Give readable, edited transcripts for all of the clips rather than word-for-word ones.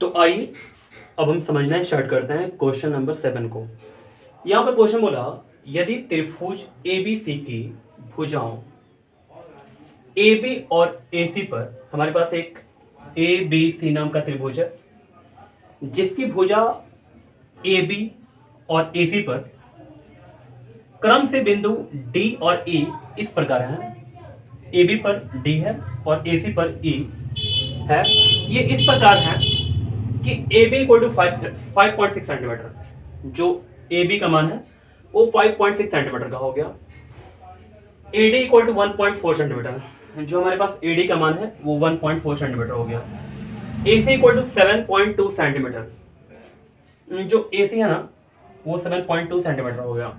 तो आइए अब हम समझना स्टार्ट करते हैं क्वेश्चन नंबर 7 को। यहाँ पर क्वेश्चन बोला, यदि त्रिभुज ए बी सी की भुजाओं ए बी और ए सी पर, हमारे पास एक ए बी सी नाम का त्रिभुज है जिसकी भुजा ए बी और ए सी पर क्रम से बिंदु डी और ई इस प्रकार हैं। ए बी पर डी है और ए सी पर ई है। ये इस प्रकार है कि A B equal to 5.6 centimetre, जो ए बी का मान है वो 5.6 सेंटीमीटर का हो गया। A D equal to 1.4 centimetre, जो हमारे पास ए डी का मान है वो 1.4 सेंटीमीटर हो गया। ए सी इक्वल टू 7.2 सेंटीमीटर, जो ए सी है ना वो 7.2 सेंटीमीटर हो गया।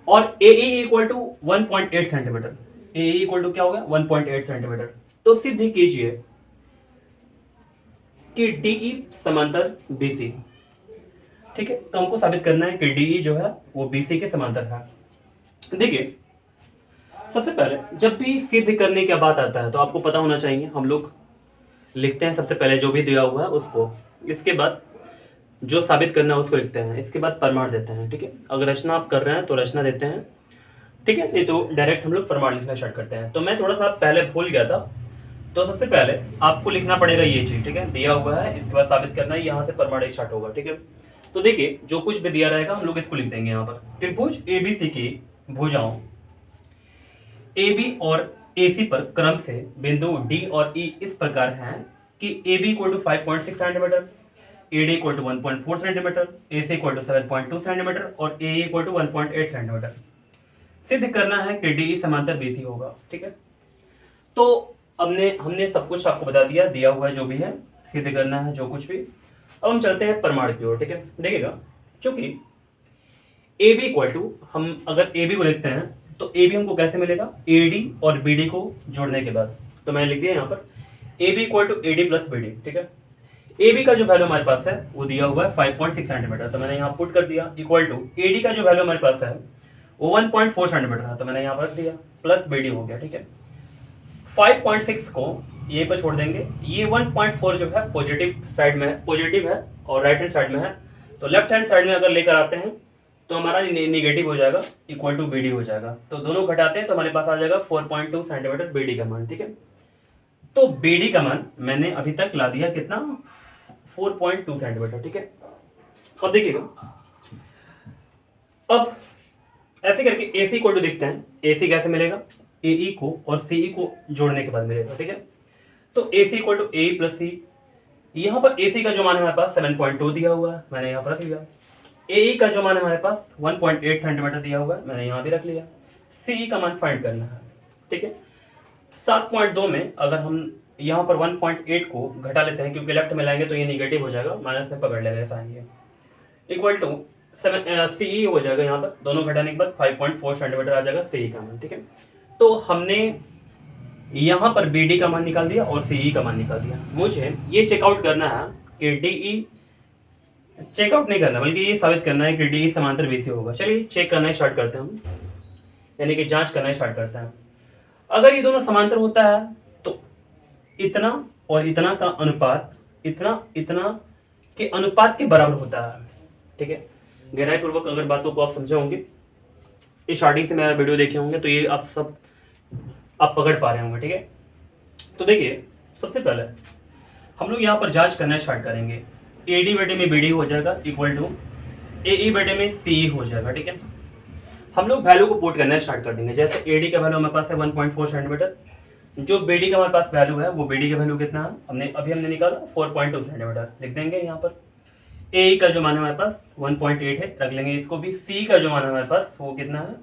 और A E equal to 1.8 centimetre, A E equal to क्या हो गया 1.8 सेंटीमीटर। तो सिद्ध कीजिए कि डीई समांतर बीसी। ठीक है, तो हमको साबित करना है कि डीई जो है वो बीसी के समांतर है। देखिए, सबसे पहले जब भी सिद्ध करने की बात आता है तो आपको पता होना चाहिए, हम लोग लिखते हैं सबसे पहले जो भी दिया हुआ है उसको, इसके बाद जो साबित करना है उसको लिखते हैं, इसके बाद प्रमाण देते हैं। ठीक है, अगर रचना आप कर रहे हैं तो रचना देते हैं, ठीक है, नहीं तो डायरेक्ट हम लोग प्रमाण लिखना स्टार्ट करते हैं। तो मैं थोड़ा सा पहले भूल गया था, तो सबसे पहले आपको लिखना पड़ेगा ये चीज। ठीक है, दिया हुआ है, इसके बाद साबित करना है, यहाँ से प्रमाण स्टार्ट होगा। ठीक है, तो देखिए जो कुछ भी दिया रहेगा हम लोग इसको लिख देंगे। यहाँ पर त्रिभुज एबीसी की भुजाओं ए बी और ए सी पर क्रम से बिंदु डी और ई इस प्रकार हैं कि A B equal to 5.6 centimetre, A D equal to 1.4 centimetre, A C equal to 7.2 centimetre और ए इक्वल टू 1.8 सेंटीमीटर। सिद्ध करना है कि डी समांतर बीसी होगा। ठीक है, तो हमने सब कुछ आपको बता दिया, दिया हुआ है जो भी है, सिद्ध करना है जो कुछ भी। अब हम चलते हैं प्रमाण की ओर। ठीक है, देखिएगा, चूंकि ए बी इक्वल टू, हम अगर ए बी को लिखते हैं तो ए बी हमको कैसे मिलेगा, ए डी और बी डी को जोड़ने के बाद। तो मैंने लिख दिया यहाँ पर A B equal to A D plus B D. ठीक है, ए बी का जो वैल्यू हमारे पास है वो दिया हुआ है 5.6 सेंटीमीटर, तो मैंने यहाँ पुट कर दिया, इक्वल टू ए डी का जो वैल्यू हमारे पास है वो 1.4 सेंटीमीटर है, तो मैंने यहाँ पर रख दिया, प्लस बी डी हो गया। ठीक है, 5.6 को ये पर छोड़ देंगे, ये 1.4 जो है पॉजिटिव साइड में है, पॉजिटिव है और राइट हैंड साइड में है, तो लेफ्ट हैंड साइड में अगर लेकर आते हैं तो हमारा निगेटिव हो जाएगा, इक्वल टू बी डी हो जाएगा। तो दोनों घटाते हैं तो हमारे पास आ जाएगा 4.2 सेंटीमीटर बी डी का मान। ठीक है, तो बी डी का मान मैंने अभी तक ला दिया कितना, 4.2 सेंटीमीटर। ठीक है, अब देखिएगा, अब ऐसे करके ए सी इक्वल टू देखते हैं, ए सी कैसे मिलेगा, ए ई को और सी ई को जोड़ने के बाद मिलेगा। ठीक है, तो ए C equal to A plus सी, यहाँ पर ए सी का जो मान है हमारे पास 7.2 दिया हुआ है, मैंने यहाँ पर रख लिया। ए ई का जो मान है हमारे पास 1.8 सेंटीमीटर दिया हुआ है, मैंने यहाँ भी रख लिया। सी ई का मान फाइंड करना है। ठीक है, 7.2 में अगर हम यहाँ पर 1.8 को घटा लेते हैं, क्योंकि लेफ्ट में लाएंगे तो ये निगेटिव हो जाएगा, माइनस में पकड़ लेगा, ऐसा है, इक्वल टू 7 सी ई हो जाएगा। यहाँ पर दोनों घटाने के बाद 5.4 सेंटीमीटर आ जाएगा सी ई का मान। ठीक है, तो हमने यहाँ पर बी डी का मान निकाल दिया और सी ई का मान निकाल दिया। मुझे ये चेकआउट करना है कि डी ई, चेकआउट नहीं करना बल्कि ये साबित करना है कि डी ई समांतर बी सी होगा। चलिए चेक करना स्टार्ट करते हैं हम, यानी कि जांच करना स्टार्ट करते हैं। अगर ये दोनों समांतर होता है तो इतना और इतना का अनुपात इतना के अनुपात के बराबर होता है। ठीक है, गहराई पूर्वक अगर बातों को आप समझे होंगे, स्टार्टिंग से मेरा वीडियो देखे होंगे तो ये आप सब आप पकड़ पा रहे होंगे। ठीक है, तो देखिए सबसे पहले हम लोग यहाँ पर जांच करना स्टार्ट करेंगे। ए डी बटे में बी डी हो जाएगा, इक्वल टू ए ई बटे में सी ई हो जाएगा। ठीक है, हम लोग वैल्यू को पुट करना स्टार्ट कर देंगे। जैसे ए डी का वैल्यू हमारे पास है 1.4 सेंटीमीटर, जो बी डी का हमारे पास वैल्यू है वो बी डी का वैल्यू कितना है, हमने निकाला 4.2 सेंटीमीटर, लिख देंगे यहाँ पर। ए ई का जो मान है हमारे पास 1.8 है, रख लेंगे इसको भी। सी का जो मान है हमारे पास वो कितना है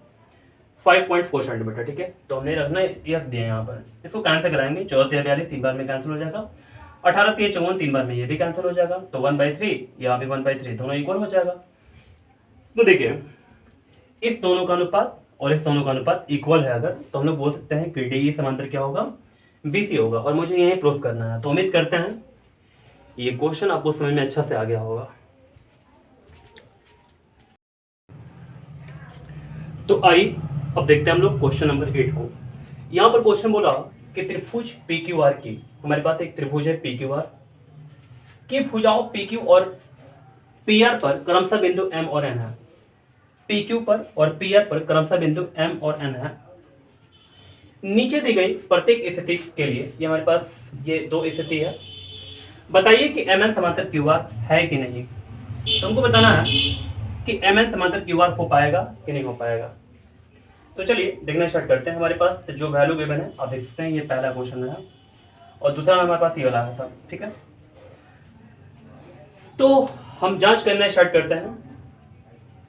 5.4 सेंटीमीटर। ठीक है, तो हमने रख दिया यहाँ पर। इसको कैंसिल कराएंगे, 14 42 3 बार में कैंसिल हो जाएगा, 18 3 54 3 बार में ये भी कैंसिल हो जाएगा, तो 1/3 यहाँ भी 1/3 दोनों इक्वल हो जाएगा। तो देखिए इस दोनों का अनुपात और इस दोनों का अनुपात इक्वल है अगर, तो हम लोग बोल सकते हैं कि डी समांतर क्या होगा, बीसी होगा। और मुझे यही प्रूफ करना है, तो उम्मीद करते हैं ये क्वेश्चन आपको समझ में अच्छा से आ गया होगा। तो आइए अब देखते हैं हम लोग क्वेश्चन नंबर 8 को। यहाँ पर क्वेश्चन बोला कि त्रिभुज पी क्यू आर की, हमारे पास एक त्रिभुज है पी क्यू आर, कि भुजाओं पी क्यू और पी आर पर क्रमशः बिंदु एम और एन है। पी क्यू पर और पी आर पर क्रमशः बिंदु एम और एन है। नीचे दी गई प्रत्येक स्थिति के लिए ये हमारे पास ये दो स्थिति है। बताइए कि एम एन समांतर क्यू आर है कि नहीं। तो हमको बताना है कि एम एन समांतर क्यू आर हो पाएगा कि नहीं हो पाएगा। तो चलिए देखना स्टार्ट करते हैं। हमारे पास जो वैल्यू गिवन है आप देख सकते हैं, ये पहला क्वेश्चन है और दूसरा हमारे पास ये वाला है सब, ठीक है। तो हम जांच करना स्टार्ट करते हैं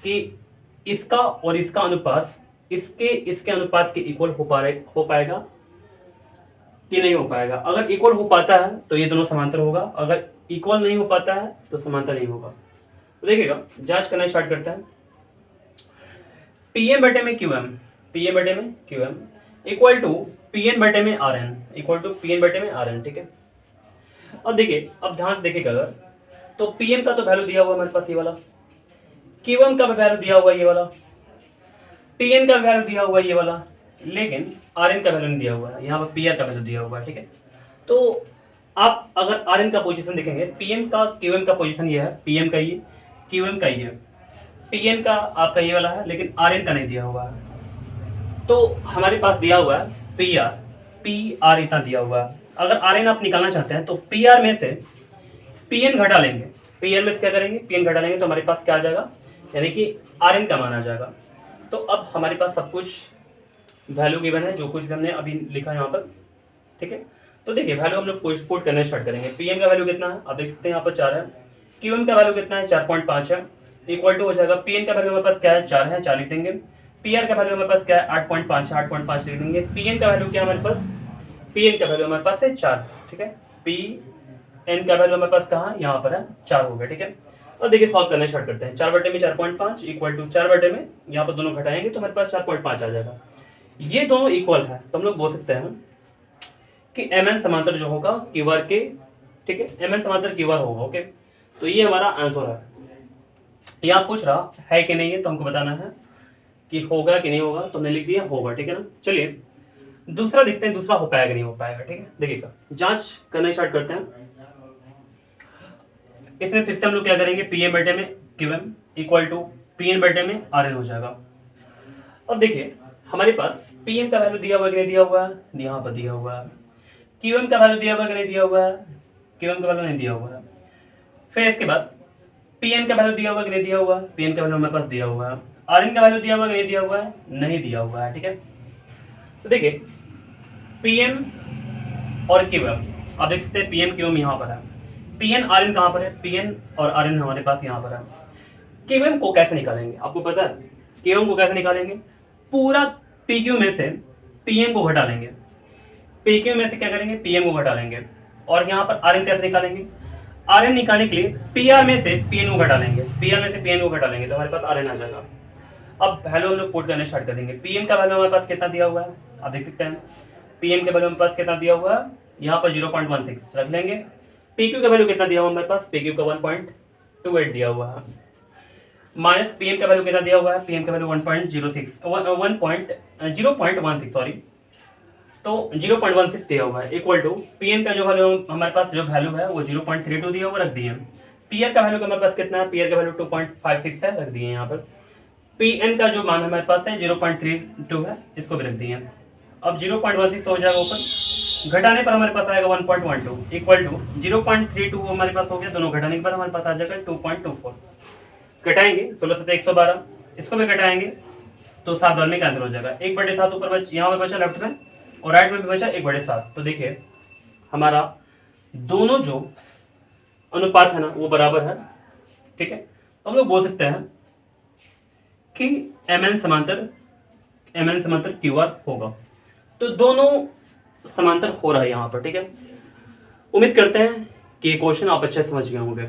कि इसका और इसका अनुपात इसके अनुपात के इक्वल हो पाएगा कि नहीं हो पाएगा। अगर इक्वल हो पाता है तो ये दोनों समांतर होगा, अगर इक्वल नहीं हो पाता है तो समांतर नहीं होगा। तो देखिएगा जांच करना स्टार्ट करते हैं। पी एम बटे में क्यू एम, पी एम बटे में Q M equal to P N बटे में R N, equal to P N बटे में आर एन, ठीक है। अब देखिए, अब ध्यान से देखिएगा, अगर तो पी एम का तो वैल्यू दिया हुआ हमारे पास ये वाला, क्यू एम का वैल्यू दिया हुआ ये वाला, पी एन का वैल्यू दिया हुआ ये वाला, लेकिन आर एन का वैल्यू नहीं दिया हुआ है। यहाँ पर पी आर का वैल्यू दिया हुआ है, ठीक है। तो आप अगर आर एन का पोजीशन देखेंगे, पी एम का क्यू एम का पोजीशन ये है, पी एम का ये, क्यू एम का ये, पी एन का आपका ये वाला है, लेकिन आर एन का नहीं दिया हुआ है। तो हमारे पास दिया हुआ है पी आर इतना दिया हुआ है। अगर आर एन आप निकालना चाहते हैं तो पी आर में से पी एन घटा लेंगे, पी एन में से क्या करेंगे, पी एन घटा लेंगे तो हमारे पास क्या आ जाएगा, यानी कि आर एन का मान आ जाएगा। तो अब हमारे पास सब कुछ वैल्यू गिवन है, जो कुछ भी हमने अभी लिखा है यहाँ पर, ठीक है। तो देखिए वैल्यू हम लोग पुट करना स्टार्ट करेंगे। पी एम का वैल्यू कितना है आप देख सकते हैं, यहाँ पर 4 है। क्यू एम का वैल्यू कितना है, 4.5 है, इक्वल टू हो जाएगा पी एन का वैल्यू हमारे पास क्या है, 4 है, 4 लिख देंगे। पी आर का वैल्यू हमारे पास क्या है, 8.5 है, 8.5 लिख देंगे। पी एन का वैल्यू क्या है हमारे पास, पी एन का वैल्यू हमारे पास है 4, ठीक है। पी एन का वैल्यू हमारे पास कहाँ, यहाँ पर है, 4 हो गया, ठीक है। और देखिए सॉल्व करना स्टार्ट करते हैं। 4 बटे में 4.5 इक्वल टू 4 बटे में यहाँ पर दोनों घटाएंगे तो हमारे पास 4.5 आ जाएगा। ये दोनों इक्वल है तो हम लोग बोल सकते हैं कि एम एन समांतर जो होगा क्यू आर के, ठीक है, एम एन समांतर क्यू आर होगा, ओके। तो ये हमारा आंसर है। ये आप पूछ रहा है कि नहीं है, तो हमको बताना है कि होगा कि नहीं होगा, तो हमने लिख दिया होगा, ठीक है ना। चलिए दूसरा देखते हैं, दूसरा हो पाएगा नहीं हो पाएगा, ठीक है। देखिएगा जांच करना स्टार्ट करते हैं। इसमें फिर से हम लोग क्या करेंगे, पी एम बटे में Q M equal to P N बटे में आर एन हो जाएगा। अब देखिए हमारे पास पी एम का वैल्यू दिया हुआ कि नहीं दिया हुआ है, यहाँ पर दिया हुआ है। क्यू एम का वैल्यू दिया हुआ कि नहीं दिया हुआ है, क्यू एम का वैल्यू नहीं दिया हुआ है। फिर इसके बाद पी एन का वैल्यू दिया हुआ कि नहीं दिया हुआ है, पी एन का वैल्यू हमारे पास दिया हुआ है। आर एन का वैल्यू दिया हुआ कि नहीं दिया हुआ है, नहीं दिया हुआ है, ठीक है। तो देखिए पी एम और क्यू एम आप देख सकते हैं, पी एम क्यू एम यहाँ पर है, पी एन आर एन कहाँ पर है, पी एन और आर एन हमारे पास यहाँ पर है। क्यू एम को कैसे निकालेंगे आपको पता है, क्यू एम को कैसे निकालेंगे, पूरा पी क्यू में से पी एम को घटा लेंगे, पी क्यू में से क्या करेंगे, पी एम को घटा लेंगे। और यहाँ पर आर एन कैसे निकालेंगे, आर एन निकालने के लिए पी आर में से पी एन को घटा लेंगे, पी आर में से पी एन को घटा लेंगे तो हमारे पास आर एन आ जाएगा। अब वैल्यू हम लोग पुट करना स्टार्ट कर देंगे। पी एम का वैल्यू हमारे पास कितना दिया हुआ है आप देख सकते हैं, पी एम का वैल्यू हमारे पास कितना दिया हुआ है, यहाँ पर 0.16 रख लेंगे। पी क्यू का वैल्यू कितना दिया हुआ हमारे पास, पी क्यू का 1.28 दिया हुआ है, माइनस पी एम का वैल्यू कितना दिया हुआ है, पी एम का वैल्यू 0.16 सॉरी, तो 0.16 दिया हुआ है, इक्वल टू पी एन का जो वैल्यू हमारे पास जो वैल्यू है वो 0.32 दिया हुआ रख दिए। पी आर का वैल्यू हमारे पास कितना है, पी आर का वैल्यू 2.56 है, रख दिए यहाँ पर। पी एन का जो मान हमारे पास है 0.32 है, इसको भी रख दिए। अब 0.16 हो जाएगा ऊपर, घटाने पर हमारे पास आएगा 1.12 इक्वल टू 0.32 हमारे पास हो गया, दोनों घटाने के बाद हमारे पास आ जाएगा 2.24। घटाएंगे 16 से 112, इसको भी घटाएंगे तो 7 बार में कैंसिल हो जाएगा। 1/7 ऊपर यहाँ पर बचा लेफ्ट में और राइट में भी बचा 1/7। तो देखिए हमारा दोनों जो अनुपात है ना वो बराबर है, ठीक है। तो हम लोग बोल सकते हैं कि एम एन समांतर क्यू आर होगा। तो दोनों समांतर हो रहा है यहाँ पर, ठीक है। उम्मीद करते हैं कि ये क्वेश्चन आप अच्छे समझ गए होंगे।